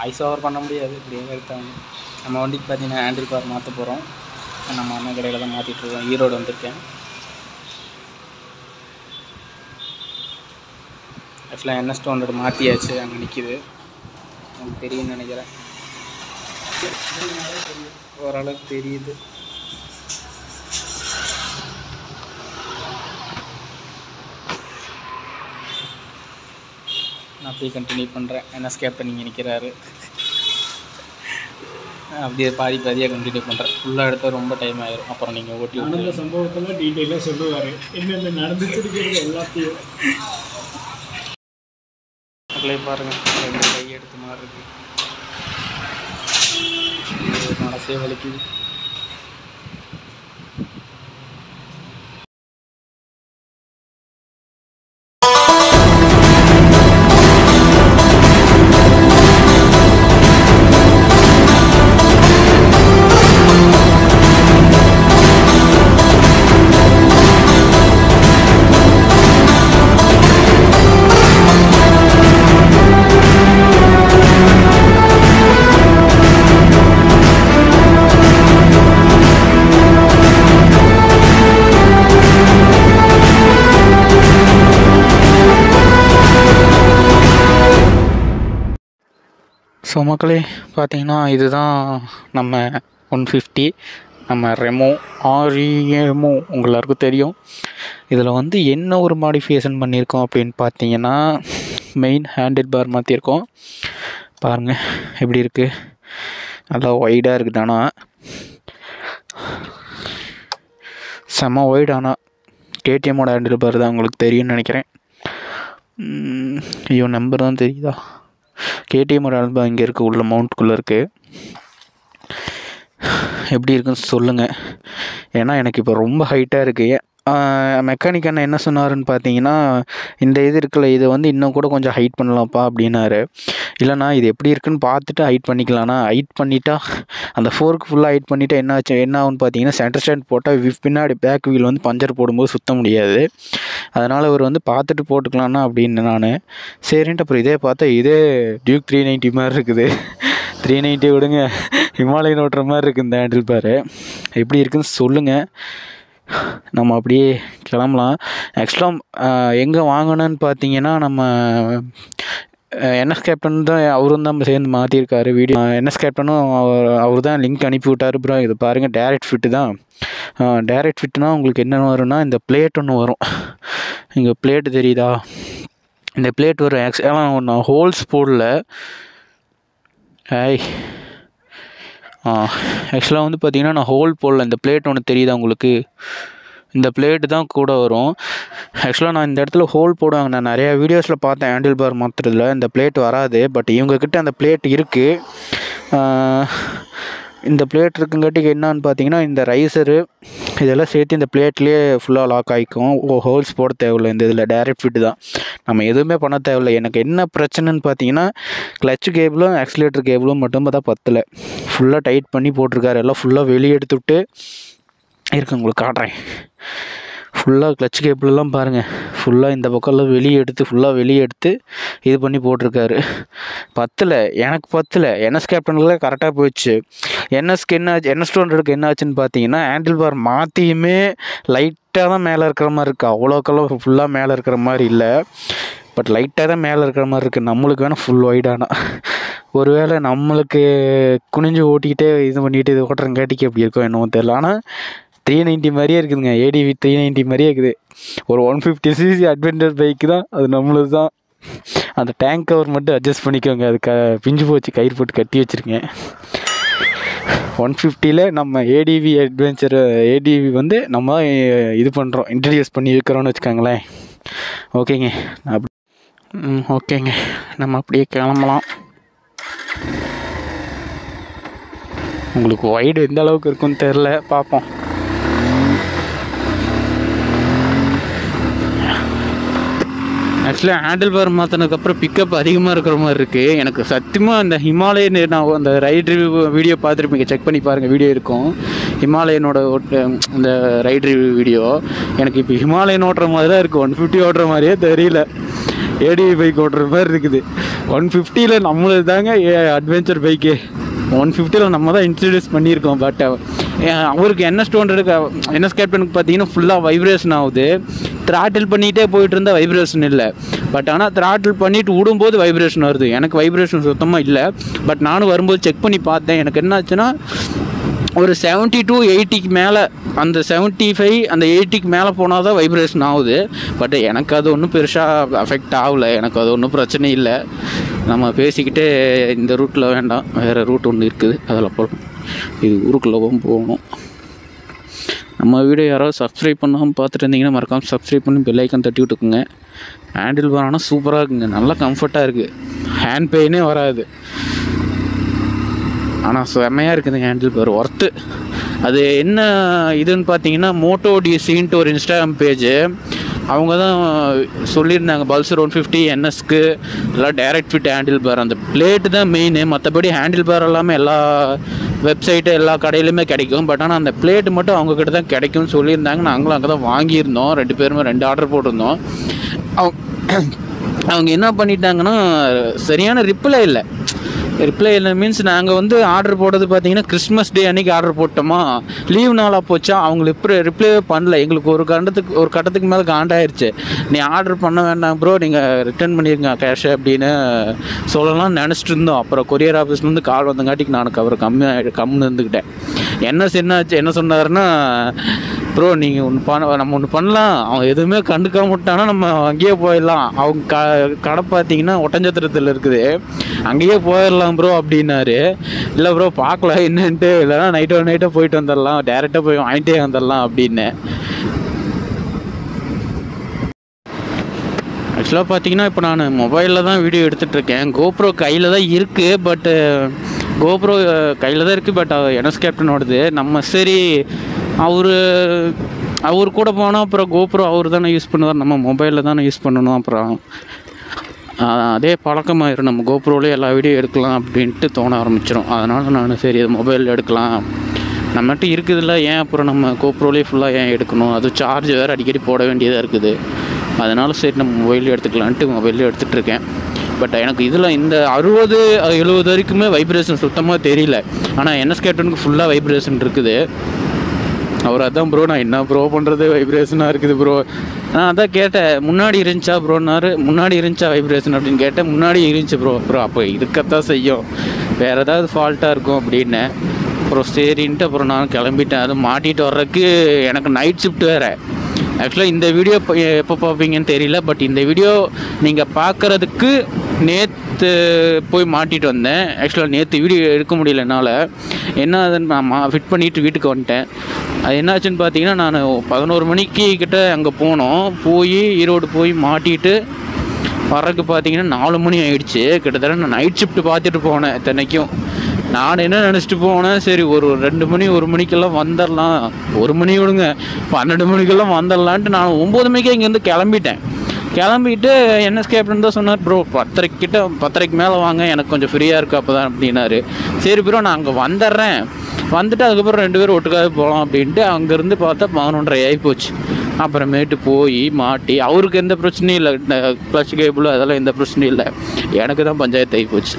Voice over பண்ண முடியாது, இப்படியே எடுத்தாங்க. நம்ம வண்டிக்கு பார்த்தீங்கன்னா ஹேண்டில் பார் மாற்ற போகிறோம். நம்ம அண்ணன் கடையில் தான் மாற்றிட்டுருக்கோம். ஈரோடு வந்திருக்கேன். ஆக்சுவலாக NS 200 மாற்றியாச்சு, அங்கே நிற்கிது. உங்களுக்கு தெரியும்னு நினைக்கிறேன். ஓரளவுக்கு தெரியுது. நான் அப்படியே கண்டினியூ பண்ணுறேன். NS கேப்டன் இங்கே நிற்கிறாரு. அப்படியே பாதியாக கண்டினியூ பண்ணுறேன். ஃபுல்லாக எடுத்தால் ரொம்ப டைம் ஆயிடும். அப்புறம் நீங்கள் ஓட்டி நடந்த சம்பவத்தெல்லாம் டீட்டெயிலாக சொல்லுவார். என்னென்ன நடந்துச்சுருக்கிறது எல்லாத்தையும் மக்களே பாருங்கள். 2 கை எடுத்து மாதிரி இருக்கு. மனசே வலிக்குது. ஸோ மக்களே பார்த்தீங்கன்னா இதுதான் நம்ம 150, நம்ம ரெமோ REMO எல்லாருக்கும் தெரியும். இதில் வந்து என்ன ஒரு மாடிஃபிகேஷன் பண்ணியிருக்கோம் அப்படின்னு பார்த்தீங்கன்னா மெயின் ஹேண்டில் பார் மாற்றிருக்கோம். பாருங்கள் எப்படி இருக்குது, நல்லா ஒய்டாக இருக்குது. ஆனால் செம்ம ஒய்டு. ஆனால் KTMோட ஹேண்டில் பார் தான் உங்களுக்கு தெரியும்னு நினைக்கிறேன். ஐயோ நம்பர் தான் தெரியுதா? KTMோட ஹேண்டில் பார் இங்கே இருக்குது, உள்ள மவுண்ட்குள்ளே இருக்குது. எப்படி இருக்குன்னு சொல்லுங்கள். ஏன்னா எனக்கு இப்போ ரொம்ப ஹைட்டாக இருக்குது. மெக்கானிக் அண்ணன் என்ன சொன்னாருன்னு பார்த்தீங்கன்னா, இந்த இது இருக்குல்ல, இது வந்து இன்னும் கூட கொஞ்சம் ஹைட் பண்ணலாம்ப்பா அப்படின்னாரு. இல்லைண்ணா இது எப்படி இருக்குன்னு பார்த்துட்டு ஹைட் பண்ணிக்கலாம்ண்ணா. ஹைட் பண்ணிட்டா அந்த ஃபோர்க்கு ஃபுல்லாக ஹைட் பண்ணிவிட்டு என்ன ஆகுன்னு பார்த்தீங்கன்னா, சென்டர் ஸ்டாண்ட் போட்டால் பின்னாடி பேக் வீல் வந்து பஞ்சர் போடும்போது சுற்ற முடியாது. அதனால் அவர் வந்து பார்த்துட்டு போட்டுக்கலாம்ண்ணா அப்படின்னு நான் சரின்ட்டு அப்புறம் இதே பார்த்தா இதே டியூக் 390 மாதிரி இருக்குது. 390 விடுங்க, ஹிமாலயன் ஓட்டுற மாதிரி இருக்குது இந்த ஹேண்டில் பார். எப்படி இருக்குன்னு சொல்லுங்கள். நம்ம அப்படியே கிளம்பலாம். ஆக்சுவலாக எங்கே வாங்கணுன்னு பார்த்தீங்கன்னா, நம்ம NS கேப்டன் தான், அவரும் தான் சேர்ந்து மாற்றிருக்காரு வீடியோ. NS கேப்டனும் அவர் தான் லிங்க் அனுப்பி விட்டார். ப்ரோ இது பாருங்கள், டேரெக்ட் ஃபிட்டு தான். டேரெக்ட் ஃபிட்னா உங்களுக்கு என்னென்ன வரும்னா, இந்த பிளேட் ஒன்று வரும். இங்கே பிளேட்டு தெரியுதா? இந்த பிளேட் வரும். ஆக்சுவலாக நான் ஹோல்ஸ் போடல. ஆக்சுவலாக வந்து பார்த்தீங்கன்னா நான் ஹோல் போடல. இந்த பிளேட் ஒன்று தெரியுதா உங்களுக்கு? இந்த பிளேட்டு தான் கூட வரும். ஆக்சுவலாக நான் இந்த இடத்துல ஹோல் போடுவாங்க. நான் நிறையா வீடியோஸில் பார்த்தேன் ஹேண்டில் பார் மாற்றுறதுல இந்த பிளேட் வராது. பட் இவங்கக்கிட்ட அந்த பிளேட் இருக்குது. இந்த பிளேட் இருக்குங்காட்டிக்கு என்னான்னு பார்த்தீங்கன்னா, இந்த ரைசரு இதெல்லாம் சேர்த்து இந்த பிளேட்லேயே ஃபுல்லாக லாக் ஆகிக்கும். ஹோல்ஸ் போட தேவையில்லை. இந்த இதில் டேரெக்ட் ஃபிட்டு தான், நம்ம எதுவுமே பண்ண தேவையில்லை. எனக்கு என்ன பிரச்சனைன்னு பார்த்தீங்கன்னா, கிளச்சு கேபிளும் ஆக்சிலேட்டர் கேபிளும் மட்டும் தான் பத்தலை. ஃபுல்லாக டைட் பண்ணி போட்டிருக்காரு. எல்லாம் ஃபுல்லாக வெளியே எடுத்துவிட்டு இருக்கு, உங்களுக்கு காட்டுறேன். ஃபுல்லாக கிளச் கேபிளெல்லாம் பாருங்கள், ஃபுல்லாக இந்த பக்கம்லாம் வெளியே எடுத்து இது பண்ணி போட்டிருக்காரு. பத்தலை, எனக்கு பத்தலை. NS கேப்டனுக்குலாம் கரெக்டாக போயிடுச்சு. NSக்கு என்ன ஆச்சு, NS 200க்கு என்ன ஆச்சுன்னு பார்த்தீங்கன்னா, ஹேண்டில் பார் மாற்றியுமே லைட்டாக தான் மேலே இருக்கிற மாதிரி இருக்குது. அவ்வளோக்கெல்லாம் ஃபுல்லாக மேலே இருக்கிற மாதிரி இல்லை, பட் லைட்டாக தான் மேலே இருக்கிற மாதிரி இருக்குது. நம்மளுக்கு வேணால் ஃபுல் ஒய்டானா, ஒருவேளை நம்மளுக்கு குனிஞ்சு ஓட்டிக்கிட்டே இது பண்ணிவிட்டு இது ஓட்டுறங்காட்டிக்கு எப்படி இருக்கும் என்னவோ தெரியல. ஆனால் 390 மாதிரியே இருக்குதுங்க. ADV 390 மாதிரியே இருக்குது. ஒரு 150cc அட்வென்ச்சர் பைக்கு தான் அது, நம்மளுது தான். அந்த டேங்க் கவர் மட்டும் அட்ஜஸ்ட் பண்ணிக்கோங்க, அது பிஞ்சு போச்சு, கயிறு போட்டு கட்டி வச்சுருக்கேன். 150ல் நம்ம ADV வந்து நம்ம இது பண்ணுறோம், இன்ட்ரடியூஸ் பண்ணி வைக்கிறோன்னு வச்சுக்கோங்களேன். ஓகேங்க, ஓகேங்க, நம்ம அப்படியே கிளம்பலாம். உங்களுக்கு ஒய்டு எந்த அளவுக்கு இருக்குன்னு தெரில, பார்ப்போம். ஆக்சுவலாக ஹேண்டில் பார் மாற்றினதுக்கப்புறம் பிக்கப் அதிகமாக இருக்கிற மாதிரி இருக்குது. எனக்கு சத்தியமாக இந்த ஹிமாலயன், நான் அந்த ரைட் ரிவ்யூ வீடியோ பார்த்துருப்பீங்க, செக் பண்ணி பாருங்கள், வீடியோ இருக்கும். ஹிமாலயனோட இந்த ரைட் ரிவ்யூ வீடியோ எனக்கு இப்போ ஹிமாலயன் ஓட்டுற மாதிரி தான் இருக்குது. 150 ஓட்டுற மாதிரியே தெரியல, ADV பைக் ஓட்டுற மாதிரி இருக்குது. 150 நம்மளது தாங்க அட்வென்ச்சர் பைக்கு. 150 நம்ம தான் இன்ட்ரடியூஸ் பண்ணியிருக்கோம். பட் அவருக்கு NS கேப்டனுக்கு பார்த்தீங்கன்னா ஃபுல்லாக வைப்ரேஷன் ஆகுது. த்ராட்டில் பண்ணிகிட்டே போயிட்டு இருந்தால் வைப்ரேஷன் இல்லை. பட் ஆனால் த்ராட்டில் பண்ணிவிட்டு விடும்போது வைப்ரேஷன் வருது. எனக்கு வைப்ரேஷன் சுத்தமாக இல்லை. பட் நானும் வரும்போது செக் பண்ணி பார்த்தேன். எனக்கு என்ன ஆச்சுன்னா ஒரு 70 to 80க்கு மேலே, அந்த 75 அந்த 80க்கு மேலே போனால் தான் வைப்ரேஷன் ஆகுது. பட் எனக்கு அது ஒன்றும் பெருசாக அஃபெக்ட் ஆகலை. எனக்கு அது ஒன்றும் பிரச்சனை இல்லை. நம்ம பேசிக்கிட்டே இந்த ரூட்டில் வேண்டாம், வேறு ரூட் ஒன்று இருக்குது, அதில் போகலாம். இது ஊருக்குள்ளவும் போகணும். நம்ம வீடியோ யாராவது சப்ஸ்கிரைப் பண்ணாமல் பார்த்துட்டு இருந்தீங்கன்னா மறக்காமல் சப்ஸ்கிரைப் பண்ணி பெல் ஐக்கான் தட்டி விட்டுக்குங்க. ஹேண்டில் பார் ஆனால் சூப்பராக இருக்குங்க, நல்லா கம்ஃபர்ட்டாக இருக்குது, ஹேண்ட் பெயினே வராது. ஆனால் செம்மையாக இருக்குதுங்க ஹேண்டில் பார், ஒர்த்து. அது என்ன இதுன்னு பார்த்தீங்கன்னா மோட்டோ டிசின்ட்டு ஒரு இன்ஸ்டாகிராம் பேஜு, அவங்க தான் சொல்லியிருந்தாங்க பல்சர் 150 NSக்கு எல்லாம் டைரக்ட் ஃபிட் ஹேண்டில் பார். அந்த பிளேட்டு தான் மெயின், மற்றபடி ஹேண்டில் பார் எல்லாமே எல்லா வெப்சைட்டு எல்லா கடையிலுமே கிடைக்கும். பட் ஆனால் அந்த பிளேட்டு மட்டும் அவங்கக்கிட்ட தான் கிடைக்கும்னு சொல்லியிருந்தாங்க. நாங்களும் அங்கே தான் வாங்கியிருந்தோம். 2 பேருமே 2 ஆர்டர் போட்டிருந்தோம். அவங்க என்ன பண்ணிட்டாங்கன்னா சரியான ரிப்ளை இல்லை மீன்ஸ் நாங்கள் வந்து ஆர்டர் போட்டது பார்த்தீங்கன்னா கிறிஸ்மஸ் டே அன்றைக்கி ஆர்டர் போட்டோமா, லீவ் நாளாக போச்சா, அவங்களுக்கு ரிப்ளைவே பண்ணல. எங்களுக்கு ஒரு கட்டத்துக்கு மேலே காண்டாயிருச்சு. நீ ஆர்டர் பண்ண வேண்டாம் ப்ரோ, நீங்கள் ரிட்டர்ன் பண்ணிடுங்க கேஷை அப்படின்னு சொல்லலாம்னு நினச்சிட்டு இருந்தோம். அப்புறம் கொரியர் ஆஃபீஸ்லேருந்து கால் வந்தங்காட்டிக்கு நான் அவர் கம்முன்னு இருந்துக்கிட்டேன். என்ன சொன்னாருன்னா, ப்ரோ நீங்கள் நம்ம ஒன்று பண்ணலாம், அவன் எதுவுமே கண்டுக்காம விட்டானா நம்ம அங்கேயே போயிடலாம். அவங்க கடை பார்த்தீங்கன்னா ஒட்டஞ்சத்திரத்தில் இருக்குது, அங்கேயே போயிடலாம் ப்ரோ அப்படின்னாரு. இல்லை ப்ரோ பார்க்கல என்னன்ட்டு, இல்லைனா நைட்டோ போயிட்டு வந்துடலாம், டேரெக்டாக போய் வாங்கிட்டே வந்துடலாம் அப்படின்னு. ஆக்சுவலாக பார்த்தீங்கன்னா இப்போ நான் மொபைலில் தான் வீடியோ எடுத்துகிட்ருக்கேன். கோப்ரோ கையில் தான் இருக்குது. பட்டு கோப்ரோ கையில் தான் இருக்குது. பட் NS கேப்டனோடது நம்ம சரி அவர் கூட போனால் அப்புறம் கோப்ரோ அவர் தானே யூஸ் பண்ணுவார், நம்ம மொபைலில் தானே யூஸ் பண்ணணும். அப்புறம் அதே பழக்கமாயிரும், நம்ம கோப்ரோவிலே எல்லா வீடியோ எடுக்கலாம் அப்படின்ட்டு தோண ஆரம்பிச்சிடும். அதனால் நான் சரி இது மொபைலில் எடுக்கலாம், நம்மகிட்ட இருக்குதுல்ல, ஏன் அப்புறம் நம்ம கோப்ரோவிலே ஃபுல்லாக ஏன் எடுக்கணும், அது சார்ஜ் வேறு அடிக்கடி போட வேண்டியதாக இருக்குது. அதனால் சரி நம்ம மொபைலில் எடுத்துக்கலான்ட்டு மொபைலில் எடுத்துகிட்ருக்கேன். பட் எனக்கு இதில் இந்த 60-70 வரைக்குமே வைப்ரேஷன் சுத்தமாக தெரியல. ஆனால் NS கேப்டனுக்கு ஃபுல்லாக வைப்ரேஷன் இருக்குது. அவர் அதான் ப்ரோ நான் என்ன ப்ரோ பண்ணுறது, வைப்ரேஷனாக இருக்குது ப்ரோ. நான் அதான் கேட்டேன், முன்னாடி இருந்துச்சா ப்ரோன்னாரு. முன்னாடி இருந்துச்சா வைப்ரேஷன் அப்படின்னு கேட்டேன். முன்னாடி இருந்துச்சு ப்ரோ. அப்புறம் அப்போ இருக்கத்தான் செய்யும், வேறு ஏதாவது ஃபால்ட்டாக இருக்கும் அப்படின்னு. அப்புறம் சரின்ட்டு அப்புறம் நான் கிளம்பிட்டேன். அது மாட்டிகிட்டு வர்றதுக்கு எனக்கு நைட் ஷிஃப்ட் வேறு. ஆக்சுவலாக இந்த வீடியோ எப்போ பார்ப்பீங்கன்னு தெரியல. பட் இந்த வீடியோ நீங்கள் பார்க்குறதுக்கு நேற்று போய் மாட்டிகிட்டு வந்தேன். ஆக்சுவலாக நேற்று வீடியோ எடுக்க முடியல என்னால். என்ன அதுன்னு நான் ஃபிட் பண்ணிவிட்டு வீட்டுக்கு வந்துட்டேன். அது என்னாச்சுன்னு பார்த்தீங்கன்னா, நான் 11 மணிக்கு கிட்ட அங்கே போய் ஈரோடு போய் மாட்டிட்டு வர்றதுக்கு பார்த்தீங்கன்னா 4 மணி ஆகிடுச்சு. கிட்டத்தட்ட நான் நைட் ஷிஃப்ட் பார்த்துட்டு போனேன். இத்தனைக்கும் நான் என்ன நினச்சிட்டு போனேன், சரி ஒரு 2 மணி 1 மணிக்கெல்லாம் வந்துடலாம், 1 மணி விடுங்க 12 மணிக்கெல்லாம் வந்துடலான்ட்டு நான் 9 மணிக்கே இங்கேருந்து கிளம்பிட்டு NS கேப்டன் தான் சொன்னார், ப்ரோ 10:30 மேலே வாங்க, எனக்கு கொஞ்சம் ஃப்ரீயாக இருக்குது அப்போ தான் அப்படின்னாரு. சரி ப்ரோ நான் அங்கே வந்துடுறேன், வந்துட்டு அதுக்கப்புறம் 2 பேரும் ஒட்டுக்காக போகலாம் அப்படின்ட்டு அங்கேருந்து பார்த்தா 11:30 ஆகிப்போச்சு. அப்புறமேட்டு போய் மாட்டி, அவருக்கு எந்த பிரச்சனையும் இல்லை, இந்த கிளச் கேபிள் அதெல்லாம் எந்த பிரச்சனையும் இல்லை, எனக்கு தான் பஞ்சாயத்து ஆகிப்போச்சு.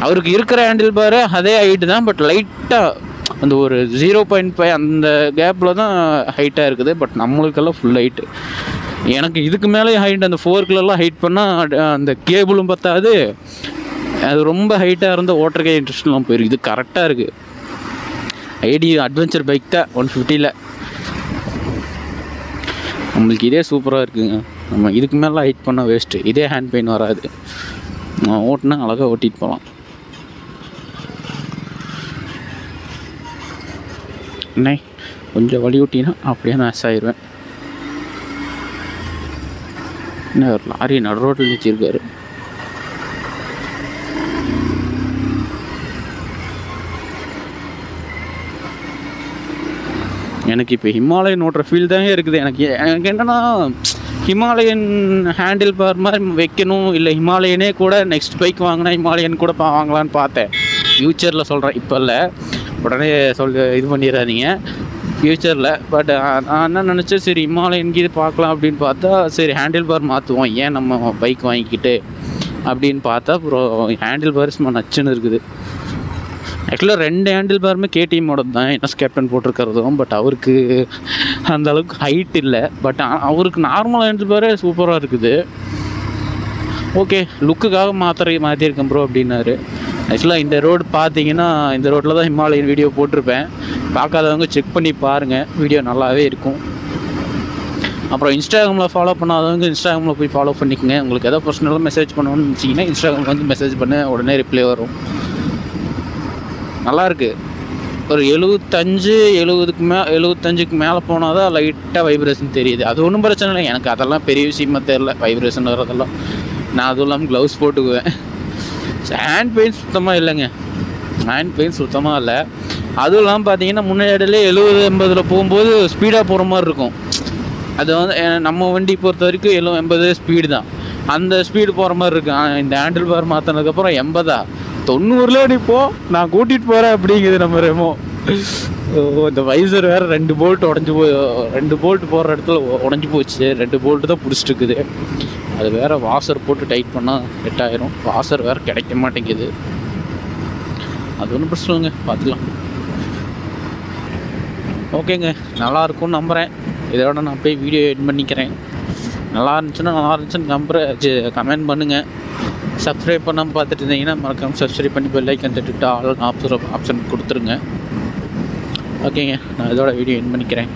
அவருக்கு இருக்கிற ஹேண்டில் பாரு அதே ஹைட்டு தான். பட் லைட்டாக அந்த ஒரு 0.5 அந்த கேப்பில் தான் ஹைட்டாக இருக்குது. பட் நம்மளுக்கெல்லாம் ஃபுல் ஹைட்டு. எனக்கு இதுக்கு மேலே ஹைட், அந்த 4 ஹைட் பண்ணால் அந்த கேபிளும் பத்தாது, அது ரொம்ப ஹைட்டாக இருந்த ஓட்டர்கே இன்ட்ரெஸ்ட்லாம் போயிருக்கு. இது கரெக்டாக இருக்குது. ஐடி அட்வென்ச்சர் பைக் தான் 150ல். நம்மளுக்கு இதே சூப்பராக இருக்குங்க. நம்ம இதுக்கு மேலே ஹைட் பண்ணால் வேஸ்ட்டு. இதே ஹேண்ட் பெயின் வராது, ஓட்டினா அழகாக ஓட்டிகிட்டு போகலாம். அண்ணே கொஞ்சம் வழி ஓட்டினா அப்படியே மேட்ச் ஆயிடுவேன். என்ன ஒரு லாரி நடு ரோட்டில் நிற்சிருக்காரு. எனக்கு இப்போ ஹிமாலயன் ஓட்டுற ஃபீல் தாங்க இருக்குது. எனக்கு என்னென்னா ஹிமாலயன் ஹேண்டில் பார் மாதிரி வைக்கணும், இல்லை ஹிமாலயனே கூட நெக்ஸ்ட் பைக் வாங்கினா ஹிமாலயன் கூட வாங்கலான்னு பார்த்தேன். ஃப்யூச்சரில் சொல்கிறேன், இப்போ இல்லை, உடனே இது பண்ணிடாதீங்க ஃப்யூச்சரில். பட் நான் என்ன நினச்சேன், சரி ஹிமாலயனுக்கு இது பார்க்கலாம் அப்படின்னு பார்த்தா, சரி ஹேண்டில் பார் மாற்றுவோம், ஏன் நம்ம பைக் வாங்கிக்கிட்டு அப்படின்னு பார்த்தா அப்புறம் ஹேண்டில் பார் சும்மா நச்சுன்னு இருக்குது. ஆக்சுவலாக 2 ஹேண்டில் பாருமே கேடிஎம்மோட தான் என்எஸ் கேப்டன் போட்டிருக்கிறதும். பட் அவருக்கு அந்த அளவுக்கு ஹைட் இல்லை. பட் அவருக்கு நார்மல் ஹேண்டில் பாரே சூப்பராக இருக்குது. ஓகே, லுக்குக்காக மாற்றிருக்கேன் ப்ரோ அப்படின்னாரு. ஆக்சுவலாக இந்த ரோடு பார்த்தீங்கன்னா இந்த ரோட்டில் தான் ஹிமாலயன் வீடியோ போட்டிருப்பேன். பார்க்காதவங்க செக் பண்ணி பாருங்கள், வீடியோ நல்லாவே இருக்கும். அப்புறம் இன்ஸ்டாகிராமில் ஃபாலோ பண்ணாதவங்க இன்ஸ்டாகிராமில் போய் ஃபாலோ பண்ணிக்கோங்க. உங்களுக்கு எதாவது பர்சனலாக மெசேஜ் பண்ணணும்னு நினச்சிங்கன்னா இன்ஸ்டாகிராமில் வந்து மெசேஜ் பண்ண உடனே ரிப்ளை வரும். நல்லாயிருக்கு. ஒரு 75க்கு மேலே போனால் தான் லைட்டாக வைப்ரேஷன் தெரியுது. அது ஒன்றும் பிரச்சனை இல்லை, எனக்கு அதெல்லாம் பெரிய விஷயமா தெரில. வைப்ரேஷன் வரதெல்லாம் நான் அதுவும் இல்லாமல் க்ளவுஸ் போட்டுக்குவேன். ஹேண்ட் பெயின் சுத்தமாக இல்லைங்க, ஹேண்ட் பெயின் சுத்தமாக இல்லை. அதுவும் இல்லாமல் பார்த்தீங்கன்னா முன்னாடியிலே 70-80 போகும்போது ஸ்பீடாக போகிற மாதிரி இருக்கும். அது வந்து நம்ம வண்டி பொறுத்த வரைக்கும் 70-80 ஸ்பீடு தான், அந்த ஸ்பீடு போகிற மாதிரி இருக்கும். இந்த ஹேண்டில் பார் மாற்றினதுக்கப்புறம் 80 90 நீ போ, நான் கூட்டிகிட்டு போகிறேன் அப்படிங்குது நம்ம ரெமோ. இந்த வைசர் வேறு 2 போல்ட் உடஞ்சி 2 போல்ட் போடுற இடத்துல உடஞ்சி போச்சு. 2 போல்ட்டு தான் பிடிச்சிட்டு இருக்குது. அது வேறு வாஷர் போட்டு டைட் பண்ணால் செட் ஆயிரும். வாஷர் வேறு கிடைக்க மாட்டேங்குது. அது ஒன்றும் பிரச்சனை இல்லைங்க, பார்த்துக்கலாம். ஓகேங்க, நல்லாயிருக்கும்னு நம்புகிறேன். இதோட நான் போய் வீடியோ எட் பண்ணிக்கிறேன். நல்லா இருந்துச்சுன்னு நம்புகிறேன். கமெண்ட் பண்ணுங்கள். சப்ஸ்கிரைப் பண்ணாமல் பார்த்துட்டு இருந்தீங்கன்னா மறக்காமல் சப்ஸ்கிரைப் பண்ணி பெல் ஐக்கன் தட்டிட்டு ஆல் ஆப்ஷன் கொடுத்துருங்க. ஓகேங்க, நான் இதோட வீடியோ எட் பண்ணிக்கிறேன்.